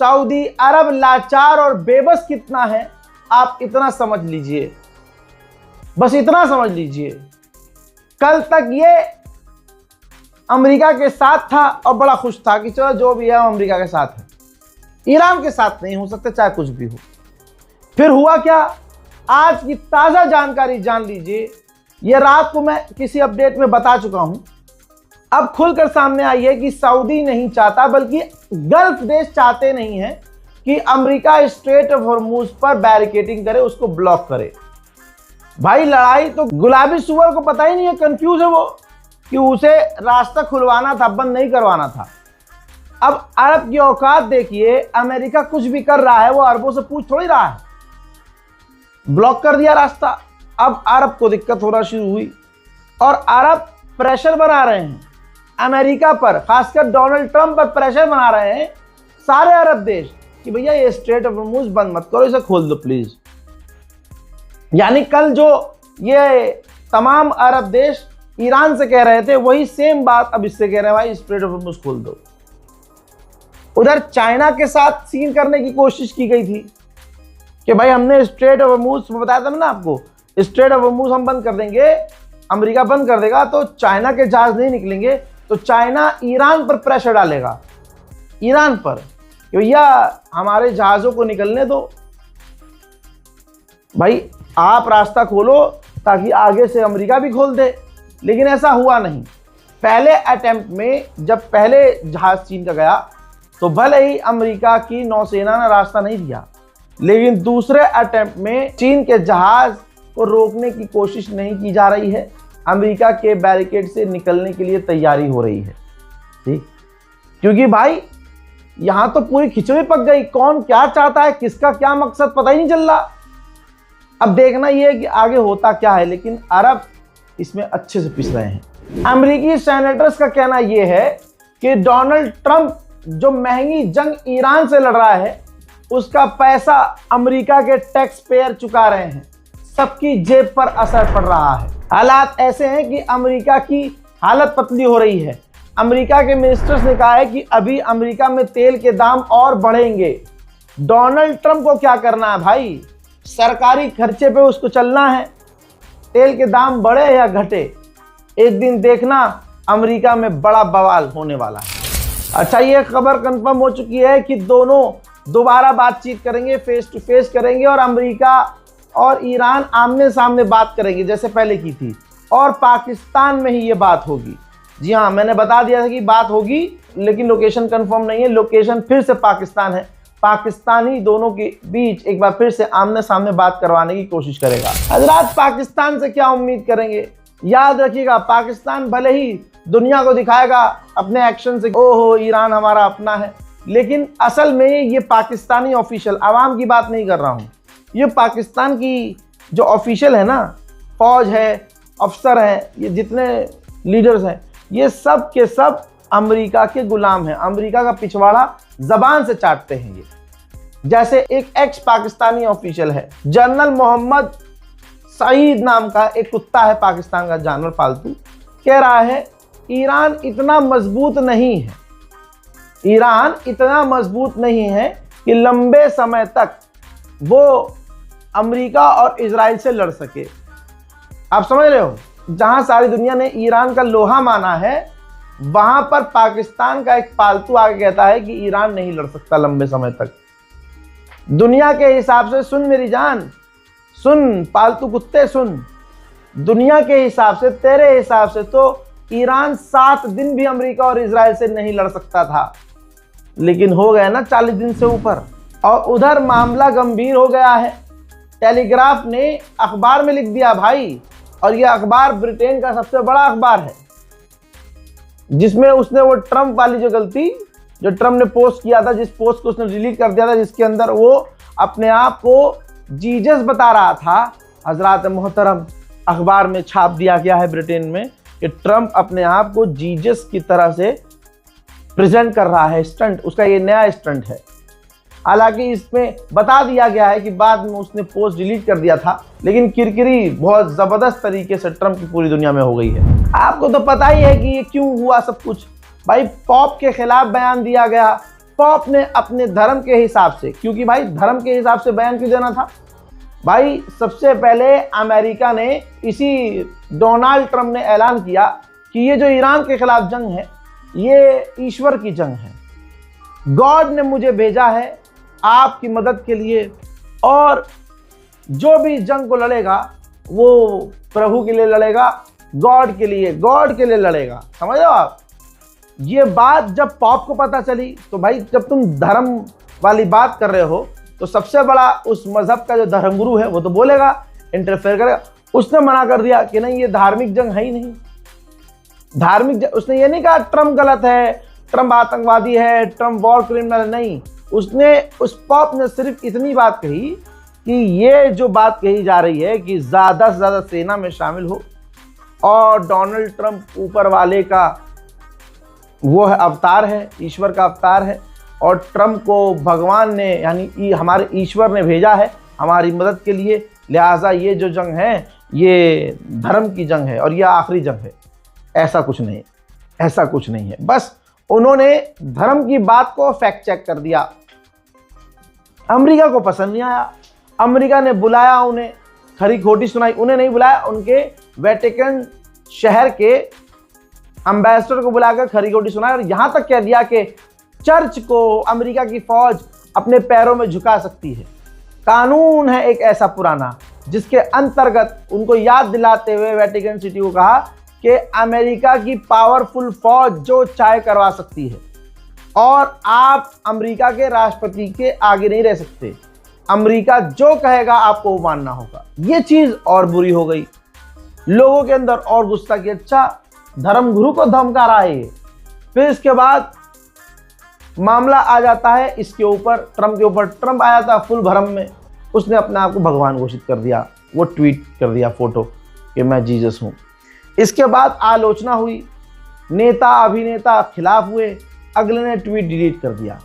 Saudi अरब लाचार और बेबस कितना है आप इतना समझ लीजिए, बस इतना समझ लीजिए। कल तक ये अमेरिका के साथ था और बड़ा खुश था कि चलो जो भी है अमेरिका के साथ है, ईरान के साथ नहीं हो सकते चाहे कुछ भी हो। फिर हुआ क्या, आज की ताजा जानकारी जान लीजिए। ये रात को मैं किसी अपडेट में बता चुका हूं, अब खुलकर सामने आई है कि सऊदी नहीं चाहता बल्कि गल्फ देश चाहते नहीं है कि अमेरिका स्ट्रेट ऑफ हॉर्मूज पर बैरिकेडिंग करे, उसको ब्लॉक करे। भाई लड़ाई तो गुलाबी सुअर को पता ही नहीं है, कंफ्यूज है वो कि उसे रास्ता खुलवाना था, बंद नहीं करवाना था। अब अरब की औकात देखिए, अमेरिका कुछ भी कर रहा है वो अरबों से पूछ थोड़ी रहा है, ब्लॉक कर दिया रास्ता। अब अरब को दिक्कत होना शुरू हुई और अरब प्रेशर बना रहे हैं अमेरिका पर, खासकर डोनाल्ड ट्रंप पर प्रेशर बना रहे हैं सारे अरब देश कि भैया ये स्ट्रेट ऑफ हॉर्मूज बंद मत करो, इसे खोल दो प्लीज। यानी कल जो ये तमाम अरब देश ईरान से कह रहे थे वही सेम बात अब इससे कह रहे हैं, भाई स्ट्रेट ऑफ हॉर्मूज खोल दो। उधर चाइना के साथ सीन करने की कोशिश की गई थी कि भाई हमने स्ट्रेट ऑफ हॉर्मूज बताया था ना आपको, स्ट्रेट ऑफ हॉर्मूज हम बंद कर देंगे, अमेरिका बंद कर देगा तो चाइना के जहाज नहीं निकलेंगे, तो चाइना ईरान पर प्रेशर डालेगा, ईरान पर कि भैया हमारे जहाज़ों को निकलने दो, भाई आप रास्ता खोलो ताकि आगे से अमेरिका भी खोल दे। लेकिन ऐसा हुआ नहीं। पहले अटेम्प्ट में जब पहले जहाज चीन का गया तो भले ही अमेरिका की नौसेना ने रास्ता नहीं दिया, लेकिन दूसरे अटेम्प्ट में चीन के जहाज को रोकने की कोशिश नहीं की जा रही है, अमेरिका के बैरिकेड से निकलने के लिए तैयारी हो रही है। ठीक, क्योंकि भाई यहां तो पूरी खिचड़ी पक गई, कौन क्या चाहता है, किसका क्या मकसद पता ही नहीं चल रहा। अब देखना यह है कि आगे होता क्या है, लेकिन अरब इसमें अच्छे से पिस रहे हैं। अमेरिकी सेनेटर्स का कहना यह है कि डोनाल्ड ट्रंप जो महंगी जंग ईरान से लड़ रहा है उसका पैसा अमेरिका के टैक्स पेयर चुका रहे हैं, सबकी जेब पर असर पड़ रहा है। हालात ऐसे हैं कि अमेरिका की हालत पतली हो रही है। अमेरिका के मिनिस्टर्स ने कहा है कि अभी अमेरिका में तेल के दाम और बढ़ेंगे। डोनाल्ड ट्रंप को क्या करना है भाई, सरकारी खर्चे पे उसको चलना है, तेल के दाम बढ़े या घटे, एक दिन देखना अमेरिका में बड़ा बवाल होने वाला है। अच्छा, ये खबर कंफर्म हो चुकी है कि दोनों दोबारा बातचीत करेंगे, फेस टू फेस करेंगे और अमेरिका और ईरान आमने सामने बात करेंगे जैसे पहले की थी, और पाकिस्तान में ही ये बात होगी। जी हाँ, मैंने बता दिया था कि बात होगी, लेकिन लोकेशन कंफर्म नहीं है, लोकेशन फिर से पाकिस्तान है। पाकिस्तान ही दोनों के बीच एक बार फिर से आमने सामने बात करवाने की कोशिश करेगा। हजरात, पाकिस्तान से क्या उम्मीद करेंगे, याद रखिएगा पाकिस्तान भले ही दुनिया को दिखाएगा अपने एक्शन से ओहो ईरान हमारा अपना है, लेकिन असल में ये पाकिस्तानी ऑफिशियल, आवाम की बात नहीं कर रहा हूँ, ये पाकिस्तान की जो ऑफिशियल है ना, फौज है, अफसर हैं, ये जितने लीडर्स हैं, ये सब के सब अमेरिका के गुलाम हैं, अमेरिका का पिछवाड़ा जबान से चाटते हैं। ये जैसे एक एक्स पाकिस्तानी ऑफिशियल है, जनरल मोहम्मद सईद नाम का एक कुत्ता है पाकिस्तान का जानवर पालतू, कह रहा है ईरान इतना मजबूत नहीं है, ईरान इतना मजबूत नहीं है कि लंबे समय तक वो अमेरिका और इजराइल से लड़ सके। आप समझ रहे हो, जहां सारी दुनिया ने ईरान का लोहा माना है, वहां पर पाकिस्तान का एक पालतू आके कहता है कि ईरान नहीं लड़ सकता लंबे समय तक। दुनिया के हिसाब से, सुन मेरी जान, सुन पालतू कुत्ते सुन, दुनिया के हिसाब से, तेरे हिसाब से तो ईरान 7 दिन भी अमेरिका और इजराइल से नहीं लड़ सकता था, लेकिन हो गया ना 40 दिन से ऊपर। और उधर मामला गंभीर हो गया है। टेलीग्राफ ने अखबार में लिख दिया भाई, और यह अखबार ब्रिटेन का सबसे बड़ा अखबार है, जिसमें उसने वो ट्रंप वाली जो गलती, जो ट्रंप ने पोस्ट किया था, जिस पोस्ट को उसने डिलीट कर दिया था, जिसके अंदर वो अपने आप को जीजस बता रहा था, हजरात मोहतरम अखबार में छाप दिया गया है ब्रिटेन में कि ट्रंप अपने आप को जीजस की तरह से प्रेजेंट कर रहा है। स्टंट, उसका ये नया स्टंट है। हालांकि इसमें बता दिया गया है कि बाद में उसने पोस्ट डिलीट कर दिया था, लेकिन किरकिरी बहुत ज़बरदस्त तरीके से ट्रंप की पूरी दुनिया में हो गई है। आपको तो पता ही है कि ये क्यों हुआ सब कुछ। भाई पॉप के खिलाफ बयान दिया गया, पॉप ने अपने धर्म के हिसाब से, क्योंकि भाई धर्म के हिसाब से बयान क्यों देना था भाई, सबसे पहले अमेरिका ने, इसी डोनाल्ड ट्रंप ने ऐलान किया कि ये जो ईरान के खिलाफ जंग है ये ईश्वर की जंग है, गॉड ने मुझे भेजा है आपकी मदद के लिए, और जो भी जंग को लड़ेगा वो प्रभु के लिए लड़ेगा, गॉड के लिए लड़ेगा। समझ लो आप। ये बात जब पॉप को पता चली तो भाई जब तुम धर्म वाली बात कर रहे हो तो सबसे बड़ा उस मजहब का जो धर्मगुरु है वो तो बोलेगा, इंटरफेयर करेगा। उसने मना कर दिया कि नहीं ये धार्मिक जंग है ही नहीं, धार्मिक जंग। उसने ये नहीं कहा ट्रम्प गलत है, ट्रम्प आतंकवादी है, ट्रम्प वॉर क्रिमिनल, नहीं। उसने, उस पॉप ने सिर्फ इतनी बात कही कि ये जो बात कही जा रही है कि ज़्यादा से ज़्यादा सेना में शामिल हो, और डोनाल्ड ट्रंप ऊपर वाले का वो है, अवतार है, ईश्वर का अवतार है, और ट्रंप को भगवान ने यानी हमारे ईश्वर ने भेजा है हमारी मदद के लिए, लिहाजा ये जो जंग है ये धर्म की जंग है और ये आखिरी जंग है। ऐसा कुछ नहीं, ऐसा कुछ नहीं है। बस उन्होंने धर्म की बात को फैक्ट चेक कर दिया। अमेरिका को पसंद नहीं आया, अमेरिका ने बुलाया उन्हें, खरी खोटी सुनाई, उन्हें नहीं बुलाया, उनके वेटिकन शहर के एम्बेसडर को बुलाकर खरी खोटी सुनाई, और यहां तक कह दिया कि चर्च को अमेरिका की फौज अपने पैरों में झुका सकती है। कानून है एक ऐसा पुराना जिसके अंतर्गत उनको याद दिलाते हुए वेटिकन सिटी को कहा कि अमेरिका की पावरफुल फौज जो चाहे करवा सकती है, और आप अमेरिका के राष्ट्रपति के आगे नहीं रह सकते, अमेरिका जो कहेगा आपको वो मानना होगा। ये चीज और बुरी हो गई, लोगों के अंदर और गुस्सा कि अच्छा धर्मगुरु को धमका रहा है। फिर इसके बाद मामला आ जाता है इसके ऊपर, ट्रंप के ऊपर। ट्रंप आया था फुल भरम में, उसने अपने आप को भगवान घोषित कर दिया, वो ट्वीट कर दिया फोटो कि मैं जीसस हूँ। इसके बाद आलोचना हुई, नेता अभिनेता खिलाफ हुए, अगले ने ट्वीट डिलीट कर दिया।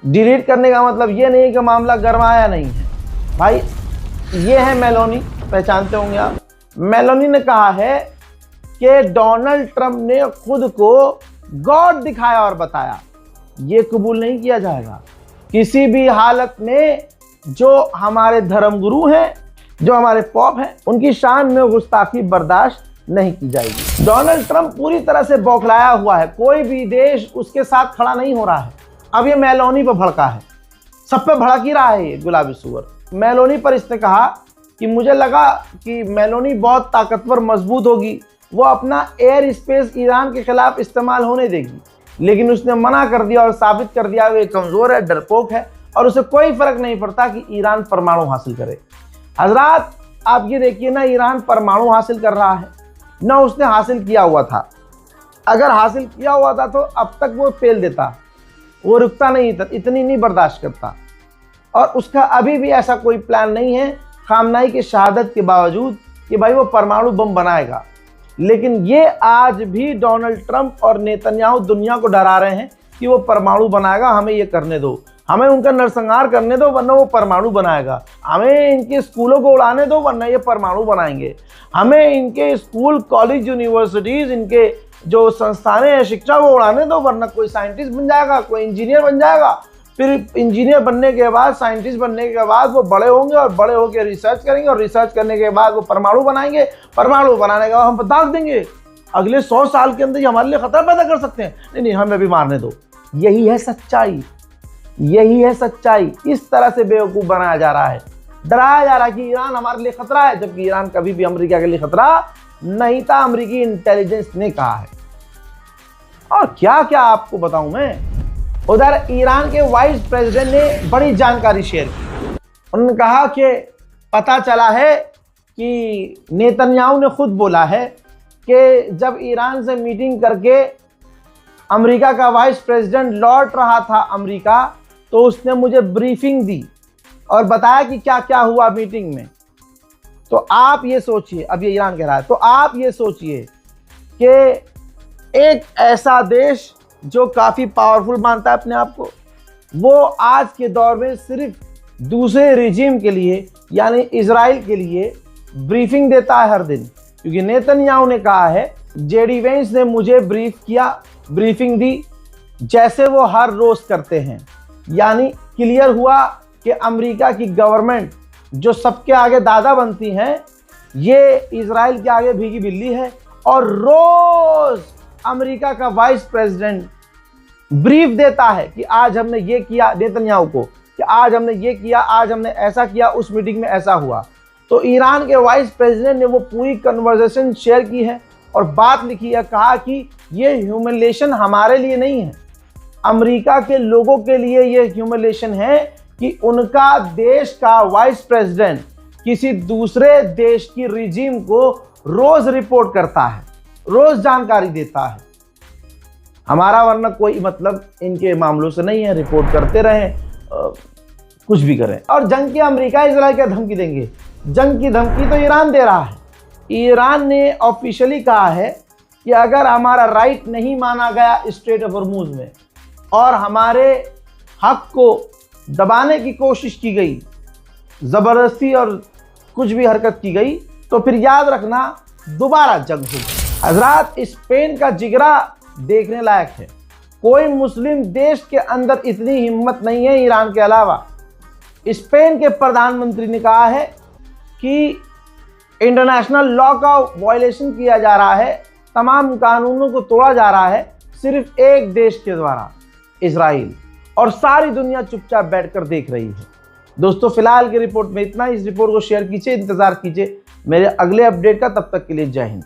डिलीट करने का मतलब ये नहीं कि मामला गरमाया नहीं है भाई। ये है मेलोनी, पहचानते होंगे आप। मेलोनी ने कहा है कि डोनाल्ड ट्रंप ने खुद को गॉड दिखाया और बताया। ये कबूल नहीं किया जाएगा किसी भी हालत में। जो हमारे धर्मगुरु हैं, जो हमारे पॉप हैं, उनकी शान में गुस्ताखी बर्दाश्त नहीं की जाएगी। डोनाल्ड ट्रंप पूरी तरह से बौखलाया हुआ है, कोई भी देश उसके साथ खड़ा नहीं हो रहा है। अब ये मेलोनी पर भड़का है, सब पे भड़क ही रहा है ये गुलाबी सुअर। मेलोनी पर इसने कहा कि मुझे लगा कि मेलोनी बहुत ताकतवर मजबूत होगी, वो अपना एयर स्पेस ईरान के खिलाफ इस्तेमाल होने देगी, लेकिन उसने मना कर दिया और साबित कर दिया वो कमज़ोर है, डरपोक है, और उसे कोई फर्क नहीं पड़ता कि ईरान परमाणु हासिल करे। हजरात आप ये देखिए ना, ईरान परमाणु हासिल कर रहा है ना, उसने हासिल किया हुआ था। अगर हासिल किया हुआ था तो अब तक वो पेल देता, वो रुकता नहीं था, इतनी नहीं बर्दाश्त करता। और उसका अभी भी ऐसा कोई प्लान नहीं है, खामनाई की शहादत के बावजूद, कि भाई वो परमाणु बम बनाएगा। लेकिन ये आज भी डोनाल्ड ट्रंप और नेतन्याहू दुनिया को डरा रहे हैं कि वो परमाणु बनाएगा, हमें ये करने दो, हमें उनका नरसंहार करने दो वरना वो परमाणु बनाएगा, हमें इनके स्कूलों को उड़ाने दो वरना ये परमाणु बनाएंगे, हमें इनके स्कूल कॉलेज यूनिवर्सिटीज, इनके जो संस्थानें हैं शिक्षा को उड़ाने दो वरना कोई साइंटिस्ट बन जाएगा, कोई इंजीनियर बन जाएगा। फिर इंजीनियर बनने के बाद, साइंटिस्ट बनने के बाद वो बड़े होंगे और बड़े होकर रिसर्च करेंगे, और रिसर्च करने के बाद वो परमाणु बनाएंगे, परमाणु बनाने के बाद हम बता देंगे अगले 100 साल के अंदर ये हमारे लिए खतरा पैदा कर सकते हैं, नहीं नहीं हमें भी मारने दो। यही है सच्चाई, यही है सच्चाई। इस तरह से बेवकूफ़ बनाया जा रहा है, डराया जा रहा है कि ईरान हमारे लिए खतरा है, जबकि ईरान कभी भी अमेरिका के लिए खतरा नहीं था, अमेरिकी इंटेलिजेंस ने कहा है। और क्या क्या आपको बताऊं मैं। उधर ईरान के वाइस प्रेसिडेंट ने बड़ी जानकारी शेयर की। उन्होंने कहा कि पता चला है कि नेतन्याहू ने खुद बोला है कि जब ईरान से मीटिंग करके अमेरिका का वाइस प्रेसिडेंट लौट रहा था अमेरिका, तो उसने मुझे ब्रीफिंग दी और बताया कि क्या क्या हुआ मीटिंग में। तो आप ये सोचिए, अब ये ईरान कह रहा है, तो आप ये सोचिए कि एक ऐसा देश जो काफ़ी पावरफुल मानता है अपने आप को, वो आज के दौर में सिर्फ दूसरे रिजीम के लिए यानी इजराइल के लिए ब्रीफिंग देता है हर दिन। क्योंकि नेतन्याहू ने कहा है, जेडी वेंस ने मुझे ब्रीफ किया, ब्रीफिंग दी, जैसे वो हर रोज करते हैं। यानी क्लियर हुआ कि अमेरिका की गवर्नमेंट जो सबके आगे दादा बनती हैं, ये इजराइल के आगे भीगी बिल्ली है। और रोज अमेरिका का वाइस प्रेसिडेंट ब्रीफ देता है कि आज हमने ये किया, नेतन्याहू को, कि आज हमने ये किया, आज हमने ऐसा किया, उस मीटिंग में ऐसा हुआ। तो ईरान के वाइस प्रेसिडेंट ने वो पूरी कन्वर्सेशन शेयर की है और बात लिखी है, कहा कि ये ह्यूमिलिएशन हमारे लिए नहीं है, अमेरिका के लोगों के लिए ये ह्यूमिलिएशन है कि उनका देश का वाइस प्रेसिडेंट किसी दूसरे देश की रिजीम को रोज रिपोर्ट करता है, रोज जानकारी देता है। हमारा वरना कोई मतलब इनके मामलों से नहीं है, रिपोर्ट करते रहें, कुछ भी करें। और जंग की अमेरिका इजराइल क्या धमकी देंगे? जंग की धमकी तो ईरान दे रहा है। ईरान ने ऑफिशियली कहा है कि अगर हमारा राइट नहीं माना गया स्ट्रेट ऑफ हॉर्मुज में और हमारे हक को दबाने की कोशिश की गई, ज़बरदस्ती और कुछ भी हरकत की गई, तो फिर याद रखना दोबारा जंग होगी। हजरात, स्पेन का जिगरा देखने लायक है। कोई मुस्लिम देश के अंदर इतनी हिम्मत नहीं है ईरान के अलावा। स्पेन के प्रधानमंत्री ने कहा है कि इंटरनेशनल लॉ का वायलेशन किया जा रहा है, तमाम कानूनों को तोड़ा जा रहा है सिर्फ एक देश के द्वारा, इजराइल, और सारी दुनिया चुपचाप बैठकर देख रही है। दोस्तों, फिलहाल की रिपोर्ट में इतना। इस रिपोर्ट को शेयर कीजिए, इंतजार कीजिए मेरे अगले अपडेट का। तब तक के लिए जय हिंद।